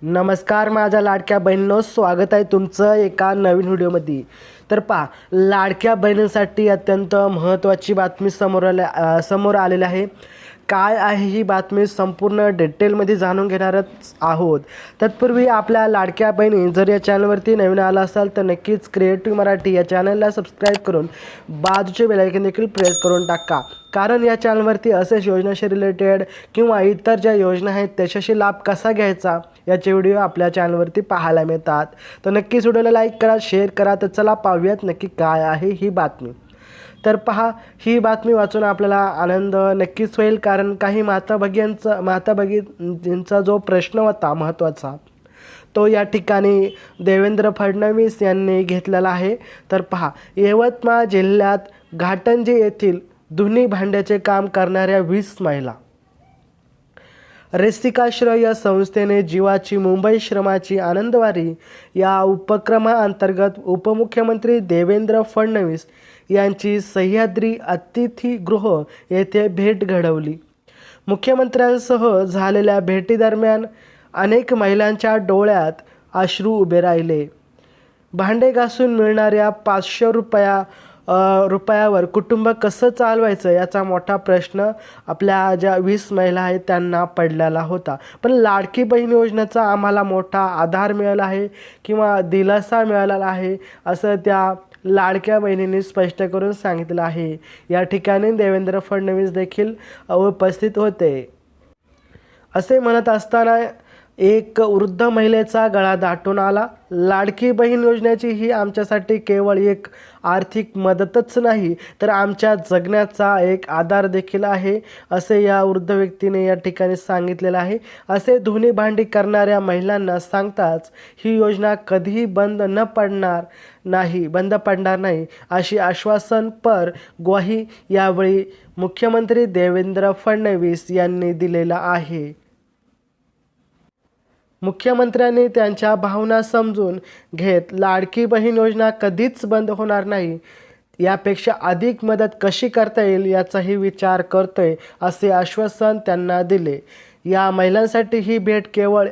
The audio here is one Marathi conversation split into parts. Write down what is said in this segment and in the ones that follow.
नमस्कार माझ्या लाडक्या बहिणींनो, स्वागत आहे तुमचं एका नवीन व्हिडिओमध्ये। तर पहा, लाडक्या बहिणींसाठी अत्यंत महत्त्वाची बातमी समोर आलेली आहे। काय आहे ही बातमी संपूर्ण डिटेलमध्ये जाणून घेणारच आहोत। तत्पूर्वी आपल्या लाडक्या बहिणी जर या चॅनलवरती नवीन आला असाल तर नक्कीच क्रिएटिव्ह मराठी या चॅनलला सबस्क्राईब करून बाजूचे बेल आयकॉन देखील प्रेस करून टाका, कारण या चॅनलवरती असेच योजनाशी रिलेटेड किंवा इतर ज्या योजना आहेत त्याच्याशी लाभ कसा घ्यायचा याचे व्हिडिओ आपल्या चॅनलवरती पाहायला मिळतात। तर नक्कीच व्हिडिओला लाईक करा, शेअर करा। तर चला पाहूयात नक्की काय आहे ही बातमी। तर पहा, ही बातमी वाचून आपल्याला आनंद नक्कीच होईल, कारण काही माता भगिनींचा जो प्रश्न होता महत्त्वाचा तो या ठिकाणी देवेंद्र फडणवीस यांनी घेतलेला आहे। तर पहा, यवतमाळ जिल्ह्यात घाटंजी येथील धुनी भांड्याचे काम करणाऱ्या 20 महिला रेसिकाश्रय या संस्थेने जीवाची मुंबई श्रमाची आनंदवारी या उपक्रमाअंतर्गत उपमुख्यमंत्री देवेंद्र फडणवीस यांची सह्याद्री अतिथीगृह येथे भेट घडवली। मुख्यमंत्र्यांसह झालेल्या भेटीदरम्यान अनेक महिलांच्या डोळ्यात अश्रू उभे राहिले। भांडे घासून मिळणाऱ्या 500 रुपयावर कुटुंब कसं चालवायचं याचा मोठा प्रश्न आपल्या ज्या 20 महिला आहेत त्यांना पडलेला होता। पण लाडकी बहीण योजनेचा आम्हाला मोठा आधार मिळाला आहे किंवा दिलासा मिळालेला आहे असं त्या लाडक्या बहिणींनी स्पष्ट करून सांगितलं आहे। या ठिकाणी देवेंद्र फडणवीस देखील उपस्थित होते। असे म्हणत असताना एक वृद्ध महिलेचा गळा दाटून आला। लाडकी बहीण योजनेची ही आमच्यासाठी केवळ एक आर्थिक मदतच नाही तर आमच्या जगण्याचा एक आधार देखील आहे, असे या वृद्ध व्यक्तीने या ठिकाणी सांगितलेलं आहे। असे धुणी भांडी करणाऱ्या महिलांना सांगताच ही योजना कधीही बंद पडणार नाही अशी आश्वासनपर ग्वाही यावेळी मुख्यमंत्री देवेंद्र फडणवीस यांनी दिलेला आहे। मुख्यमंत्र्यांनी त्यांच्या भावना समजून घेत लाडकी बहीण योजना कधीच बंद होणार नाही, यापेक्षा अधिक मदत कशी करता येईल याचाही विचार करतोय असे आश्वासन त्यांना दिले। या महिलांसाठी ही भेट केवळ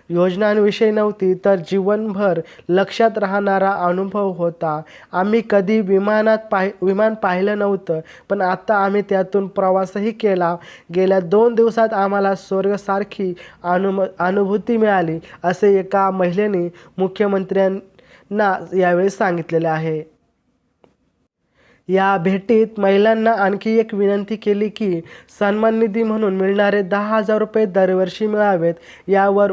योजनांविषयी नव्हती तर जीवनभर लक्षात राहणारा अनुभव होता। आम्ही कधी विमान पाहिलं नव्हतं, पण आता आम्ही त्यातून प्रवासही केला। गेल्या 2 दिवसात आम्हाला स्वर्गासारखी अनुभूती मिळाली, असे एका महिलेने मुख्यमंत्र्यांना यावेळी सांगितलेले आहे। या भेटीत महिलांना आणखी एक विनंती केली की सन्मान निधी म्हणून मिळणारे 10,000 रुपये दरवर्षी मिळावेत। यावर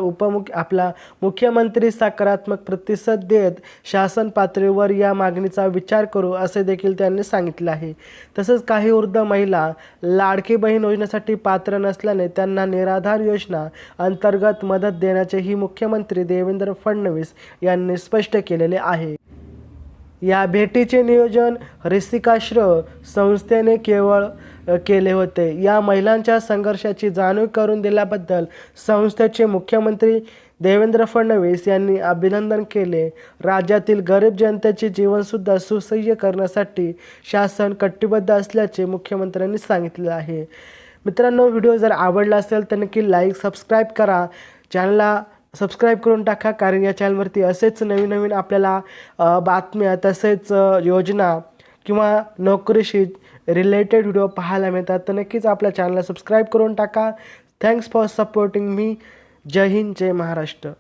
मुख्यमंत्री सकारात्मक प्रतिसाद देत शासन पातळीवर या मागणीचा विचार करू असे देखील त्यांनी सांगितले आहे। तसंच काही वृद्ध महिला लाडकी बहीण योजनेसाठी पात्र नसल्याने त्यांना निराधार योजना अंतर्गत मदत देण्याचेही मुख्यमंत्री देवेंद्र फडणवीस यांनी स्पष्ट केलेले आहे। या भेटीचे नियोजन रेसिकाश्रय संस्थेने केले होते। या महिलांच्या संघर्षाची जाणीव करून दिल्याबद्दल संस्थेचे मुख्यमंत्री देवेंद्र फडणवीस यांनी अभिनंदन केले। राज्यातील गरीब जनतेचे जीवनसुद्धा सुसह्य करण्यासाठी शासन कटिबद्ध असल्याचे मुख्यमंत्र्यांनी सांगितले आहे। मित्रांनो, व्हिडिओ जर आवडला असेल तर नक्की लाईक सबस्क्राईब करा, चॅनलला सबस्क्राईब करून टाका, कारण या चॅनलवरती असेच नवीन आपल्याला बातम्या तसेच योजना किंवा नोकरीशी रिलेटेड व्हिडिओ पाहायला मिळतात। तर नक्कीच आपल्या चॅनलला सबस्क्राईब करून टाका। Thanks for supporting me. Jai Hind, Jai Maharashtra.